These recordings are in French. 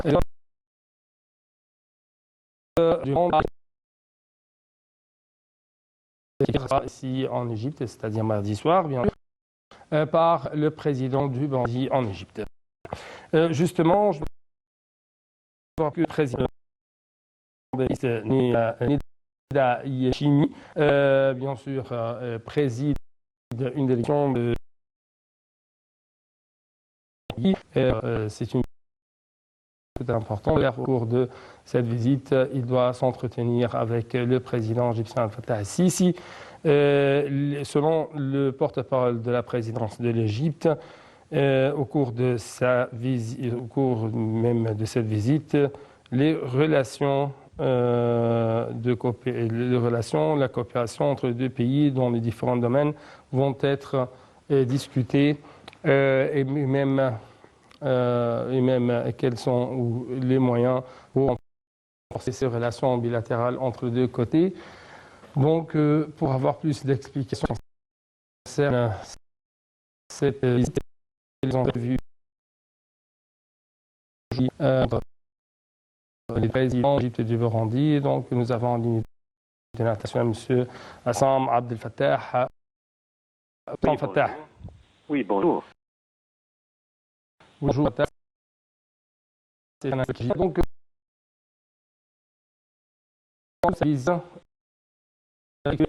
Et donc, durant ici en Égypte, c'est-à-dire mardi soir, bien sûr, par le président du Burundi en Égypte. Justement, je vois que le président Nida Yeshimi, bien sûr, préside une délégation de c'est une tout important. Au cours de cette visite, il doit s'entretenir avec le président égyptien Al-Fattah al-Sisi. Selon le porte-parole de la présidence de l'Égypte, au cours de sa visite, au cours même de cette visite, les relations la coopération entre les deux pays dans les différents domaines vont être discutées et même quels sont les moyens pour renforcer ces relations bilatérales entre les deux côtés. Donc, pour avoir plus d'explications concernant cette visite, ils ont vu les présidents d'Égypte et du Burundi. Donc, nous avons en ligne de l'international M. Hassam Abdel Fattah. Oui, Fattah. Oui, bonjour. Bonjour, Fattah. Donc,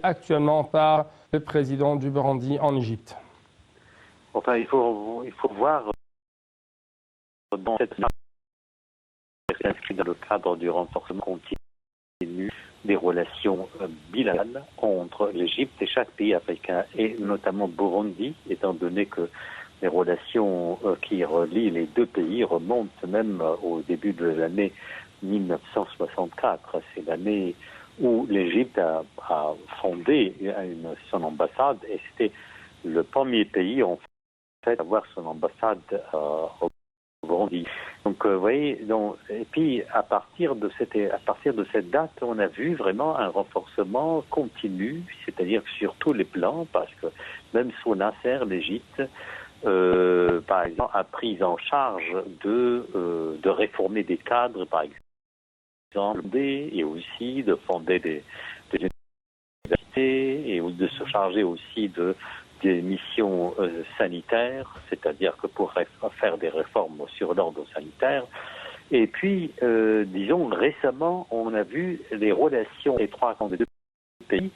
actuellement par le président du Burundi en Égypte. Enfin, il faut voir dans cette inscrit dans le cadre du renforcement continu des relations bilatérales entre l'Égypte et chaque pays africain, et notamment Burundi, étant donné que les relations qui relient les deux pays remontent même au début de l'année 1964. C'est l'année où l'Égypte a fondé son ambassade, et c'était le premier pays en fait à avoir son ambassade au Burundi. Donc, vous voyez, et puis à partir de cette date, on a vu vraiment un renforcement continu, c'est-à-dire sur tous les plans, parce que même sous Nasser, l'Égypte, par exemple, a pris en charge de réformer des cadres, par exemple, et aussi de fonder des universités, et de se charger aussi des missions sanitaires, c'est-à-dire que pour faire des réformes sur l'ordre sanitaire. Et puis, disons, récemment, on a vu les relations étroites entre les deux pays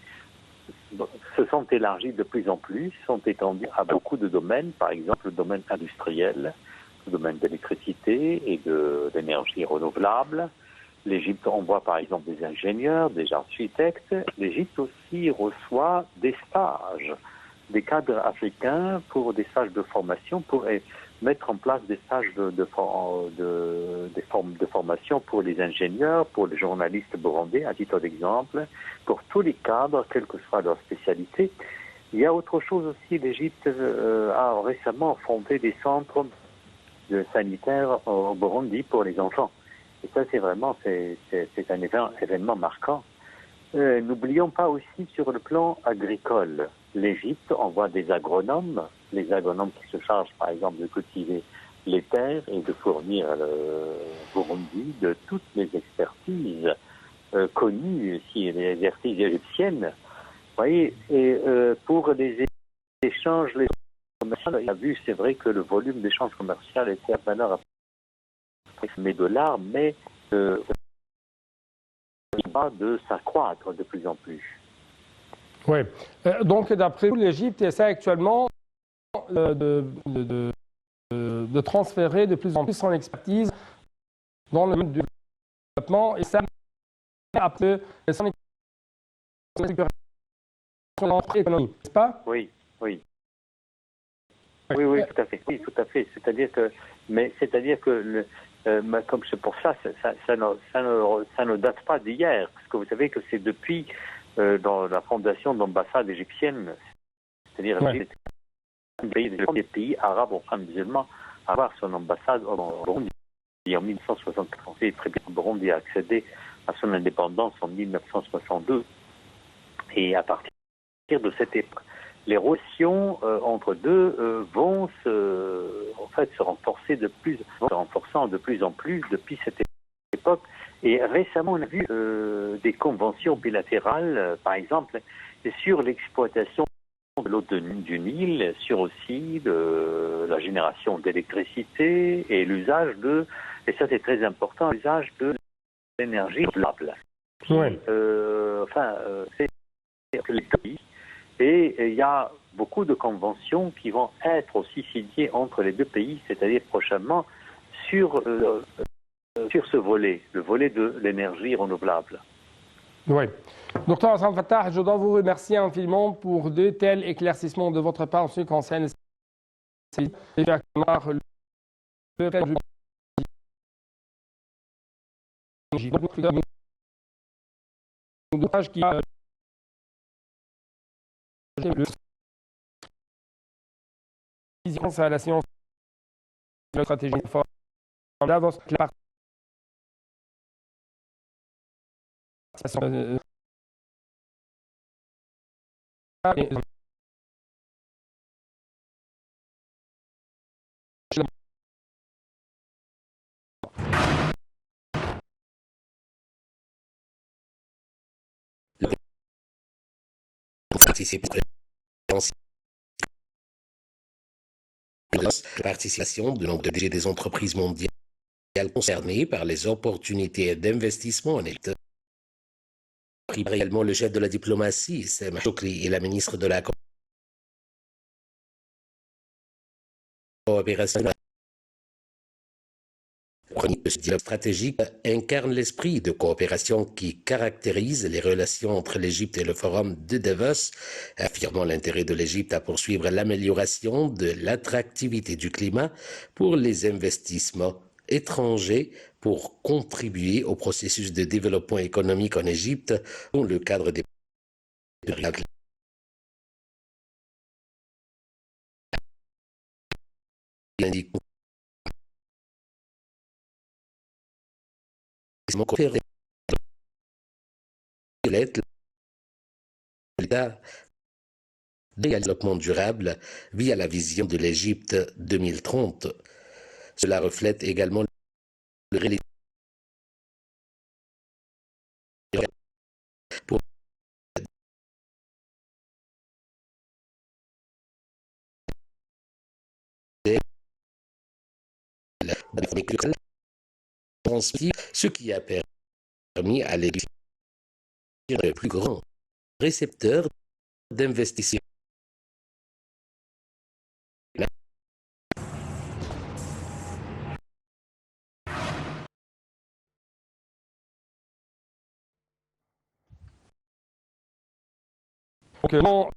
se sont élargies de plus en plus, sont étendues à beaucoup de domaines, par exemple le domaine industriel, le domaine de l'électricité et de l'énergie renouvelable. L'Égypte envoie par exemple des ingénieurs, des architectes. L'Égypte aussi reçoit des stages, des cadres africains pour des stages de formation, pour mettre en place des stages de formation pour les ingénieurs, pour les journalistes burundais, à titre d'exemple, pour tous les cadres, quelle que soit leur spécialité. Il y a autre chose aussi, l'Égypte a récemment fondé des centres sanitaires au Burundi pour les enfants. Et ça, c'est vraiment un événement marquant. N'oublions pas aussi sur le plan agricole. L'Égypte envoie des agronomes, les agronomes qui se chargent par exemple de cultiver les terres et de fournir le Burundi de toutes les expertises connues, si les expertises égyptiennes. Vous voyez, et pour les échanges commerciaux, on a vu, c'est vrai que le volume d'échanges commerciaux était à valeur à $, mais il va de s'accroître de plus en plus. Oui. Donc, d'après vous, l'Égypte essaie actuellement de transférer de plus en plus son expertise dans le monde du développement, et ça après son économie, n'est-ce pas? Oui, oui. Oui, tout à fait. Oui, tout à fait. C'est-à-dire que comme c'est pour ça, ça ne date pas d'hier, parce que vous savez que c'est depuis dans la fondation de l'ambassade égyptienne, c'est-à-dire un des premiers pays arabes, enfin musulmans, à avoir son ambassade au Burundi. En 1964, le Burundi a accédé à son indépendance en 1962, et à partir de cette époque, les relations entre deux vont se renforcer renforçant de plus en plus depuis cette époque. Et récemment, on a vu des conventions bilatérales, par exemple, sur l'exploitation de l'eau du Nil, sur aussi la génération d'électricité et l'usage et ça c'est très important, l'usage de l'énergie renouvelable. Oui. C'est les pays. Et il y a beaucoup de conventions qui vont être aussi signées entre les deux pays, c'est-à-dire prochainement sur ce volet, le volet de l'énergie renouvelable. Oui. Docteur Hassan Fattah, je dois vous remercier infiniment pour de tels éclaircissements de votre part en ce qui concerne à la science de la stratégie d'avance la participation participation de nombre de DG des entreprises mondiales concernées par les opportunités d'investissement en Égypte. Également le chef de la diplomatie, Sam Choukri, et la ministre de la coopération. Ce dialogue stratégique incarne l'esprit de coopération qui caractérise les relations entre l'Égypte et le Forum de Davos, affirmant l'intérêt de l'Égypte à poursuivre l'amélioration de l'attractivité du climat pour les investissements étrangers pour contribuer au processus de développement économique en Égypte dans le cadre des l'État de développement durable via la vision de l'Égypte 2030. Cela reflète également le réalisme pour ce qui a permis à l'Égypte le plus grand récepteur d'investisseurs. Donc,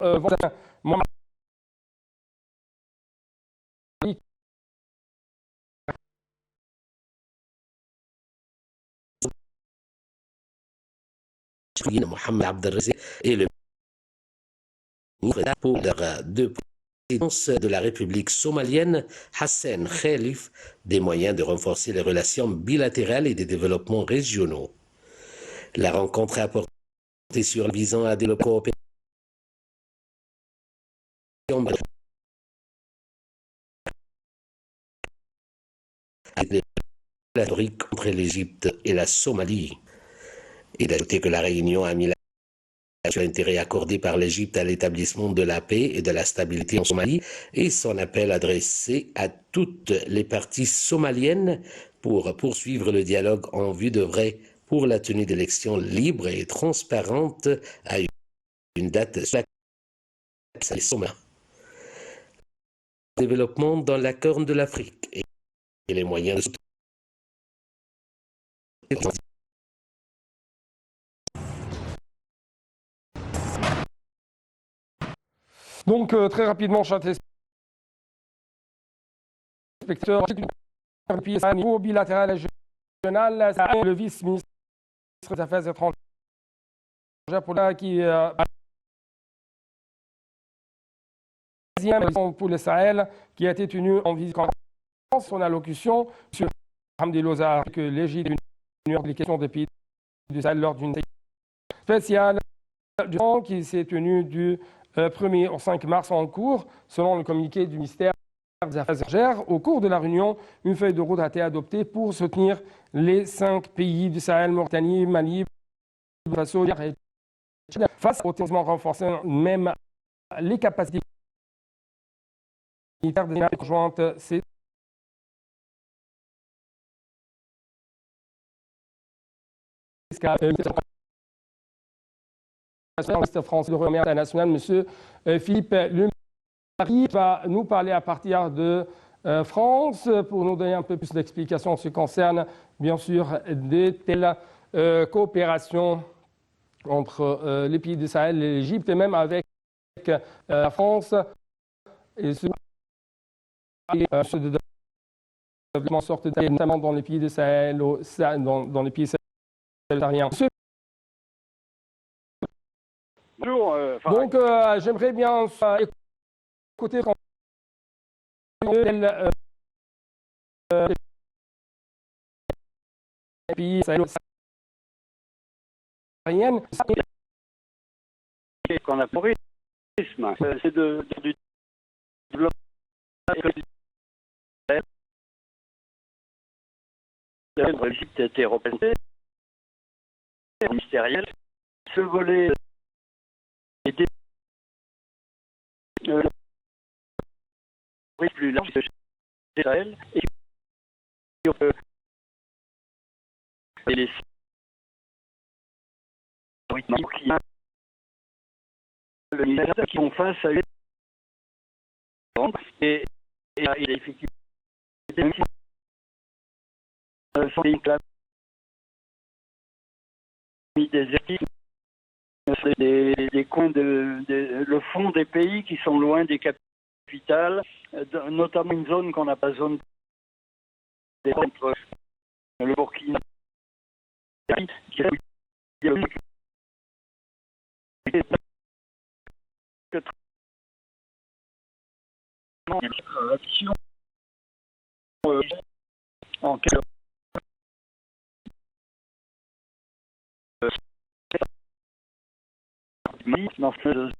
voilà, mon Mohamed Abdelrazek et le ministre pour de présidence de la République somalienne, Hassan Khelif, des moyens de renforcer les relations bilatérales et des développements régionaux. La rencontre a porté sur visant à développer la coopération entre l'Égypte et la Somalie, et d'ajouter que la réunion a mis l'intérêt accordé par l'Égypte à l'établissement de la paix et de la stabilité en Somalie et son appel adressé à toutes les parties somaliennes pour poursuivre le dialogue en vue d'œuvrer pour la tenue d'élections libres et transparentes à une date sur laquelle le développement dans la Corne de l'Afrique et les moyens de Donc, très rapidement, chers téléspectateurs, au niveau bilatéral et régional, le vice-ministre des Affaires étrangères pour pour le Sahel, qui a été tenu en visite en son allocution sur Hamdi Lozar, que l'Égypte est une question des pays du Sahel lors d'une spéciale du qui s'est tenu du 1er au 5 mars en cours, selon le communiqué du ministère des Affaires étrangères. Au cours de la réunion, une feuille de route a été adoptée pour soutenir les 5 pays du Sahel, Mauritanie, Mali, Burkina Faso, et Tchad, face au terrorisme renforcé, même les capacités militaires des Nations conjointes. C'est le ministre français de l'Union internationale, M. Philippe Lemary, va nous parler à partir de France pour nous donner un peu plus d'explications en ce qui concerne, bien sûr, de telles coopérations entre les pays du Sahel et l'Égypte, et même avec la France et ce développement sorte notamment dans les pays du Sahel, dans les pays sahariens. Bonjour. Donc, j'aimerais bien écouter les pays sahariens. Qu'on a pour tourisme, c'est du développement. L'Égypte a été représentée, ministériel. Ce volet était plus large de Israël et les le ministère qui font face à une et il a effectivement sont des comptes le fond des pays qui sont loin des capitales, notamment une zone qu'on n'a pas zone entre le Burkina qui en dans ce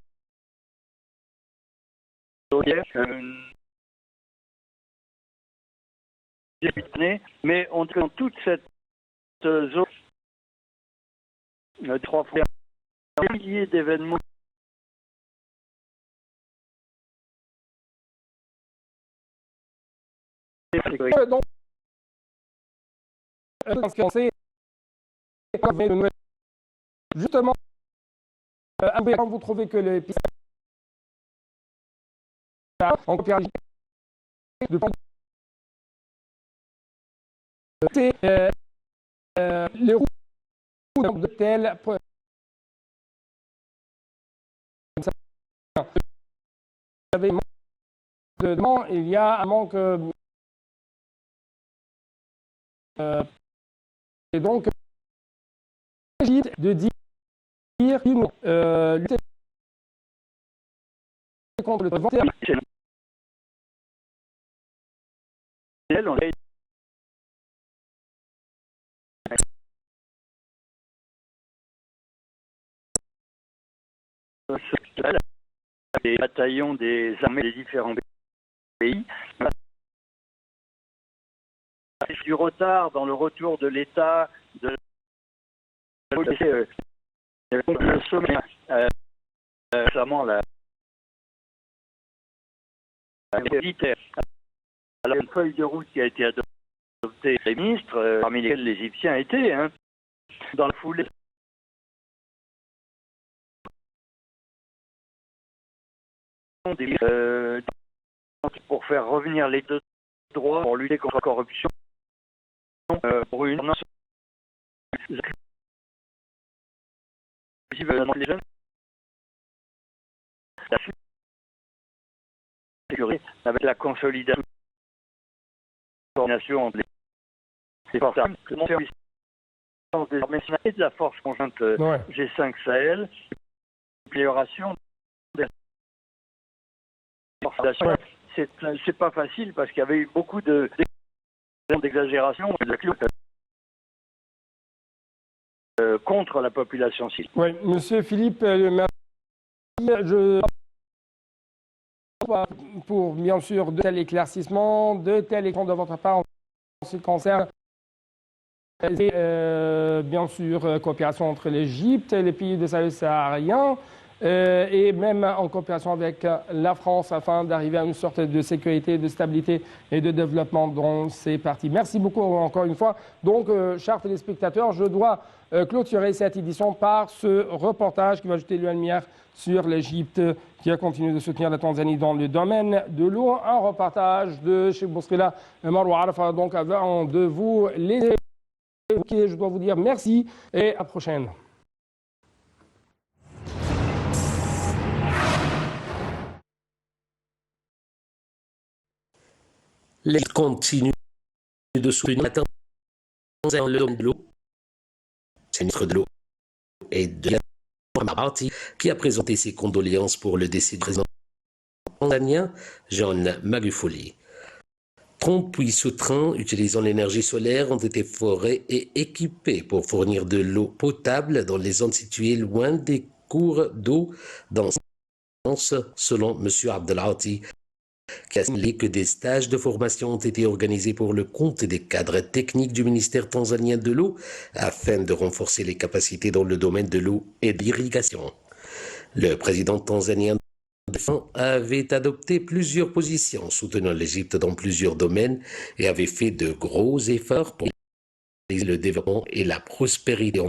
mais on dans toute cette zone 3 fois des milliers d'événements donc, justement, quand vous trouvez que les pays en coopération les routes de telles il y a un manque et donc de dire lutter contre le les bataillons des armées des différents pays. Du retard dans le retour de l'État, de le sommet, récemment la militaire. Alors, une feuille de route qui a été adoptée par les ministres, parmi lesquels les Égyptiens étaient, dans la foulée. Pour faire revenir l'État de droit, pour lutter contre la corruption, pour une les jeunes, la sécurité avec la consolidation entre les forces armées, désormais de la force conjointe G5 Sahel, l'amélioration des c'est pas facile parce qu'il y avait eu beaucoup d'exagération de la contre la population civile. Oui, Monsieur Philippe, merci. Pour bien sûr de tels éclaircissements, de tels écrans de votre part en ce qui concerne bien sûr coopération entre l'Égypte et les pays de Sahel saharien et même en coopération avec la France afin d'arriver à une sorte de sécurité, de stabilité et de développement dans ces parties. Merci beaucoup encore une fois. Donc, chers téléspectateurs, je dois clôturer cette édition par ce reportage qui va jeter la lumière sur l'Égypte qui a continué de soutenir la Tanzanie dans le domaine de l'eau. Un reportage de chez Bousrila Marwa Arafa. Donc, avant de vous les évoquer, je dois vous dire merci et à la prochaine. L'Égypte continue de soutenir la Tanzanie dans le domaine de l'eau. C'est le ministre de l'eau et de la Parti qui a présenté ses condoléances pour le décès du président tanzanien John Magufuli. 30 puits sous-trains utilisant l'énergie solaire ont été forés et équipés pour fournir de l'eau potable dans les zones situées loin des cours d'eau dans selon M. Abdelhati, qui a signalé que des stages de formation ont été organisés pour le compte des cadres techniques du ministère tanzanien de l'eau afin de renforcer les capacités dans le domaine de l'eau et de l'irrigation. Le président tanzanien avait adopté plusieurs positions soutenant l'Égypte dans plusieurs domaines et avait fait de gros efforts pour le développement et la prospérité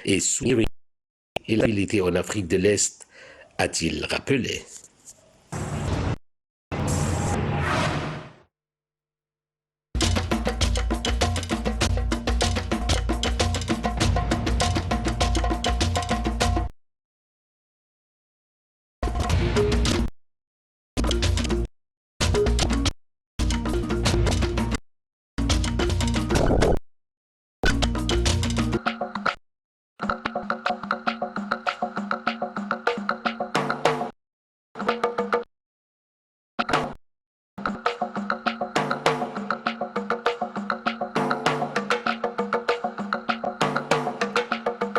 et soutenir la stabilité en Afrique de l'Est, a-t-il rappelé.